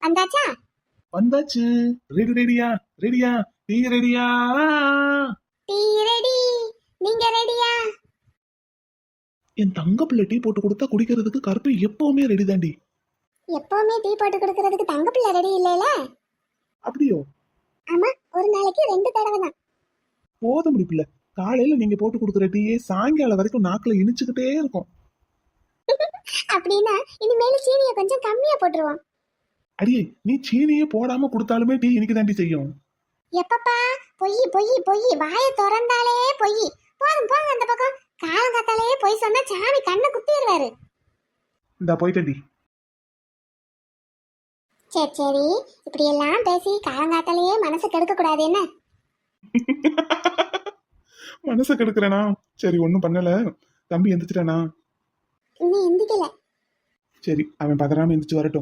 வந்தாச்சா? வந்தாச்சு. ரெடி ரெடியா? ரெடியா? டீ ரெடியா? Tea ready. நீங்க ரெடியா? என் தங்க பிள்ளை டீ போட்டு கொடுத்தா குடிக்கிறதுக்கு கருப்பு எப்பவுமே ரெடி தாண்டி. எப்பவுமே டீ போட்டு கொடுக்கறதுக்கு தங்க பிள்ளை ரெடி இல்லைல? அப்படியோ? ஆமா, ஒரு நாளைக்கு 2 தடவை தான். போதும் முடிப்பில்ல. காலையில நீங்க போட்டு கொடுக்குற டீயே சாயங்காலம் வரைக்கும் நாக்குல இனிச்சுக்கிட்டே இருக்கும். அப்படின்னா இனிமேல் சீனியை கொஞ்சம் கம்மியா போட்டுருவோம். அடியே, நீ சீனியே போடாம கொடுத்தாலுமே டீ இனிக்கு தாண்டி செய்யும். எப்பப்பா பொய் பொய் பொய், வாயை திறந்தாலே பொய். போதும் போங்க அந்த பக்கம். காலங்காத்தாலே பொய் சொன்னா சாமி கண்ணை குத்திடுவாரு. இந்தா போயிட்டேன்டி. சரி சரி, இப்படி எல்லாம் பேசி காலங்காத்தாலேயே மனசு கெடுக்க கூடாது என்ன? மனசை கெடுக்கிறேனா? சரி, ஒன்னும் பண்ணல. தம்பி எந்திரிச்சிட்டானா? இன்னும் எந்திக்கல. சரி, அவன் பதறாம எந்திரிச்சு வரட்டும்.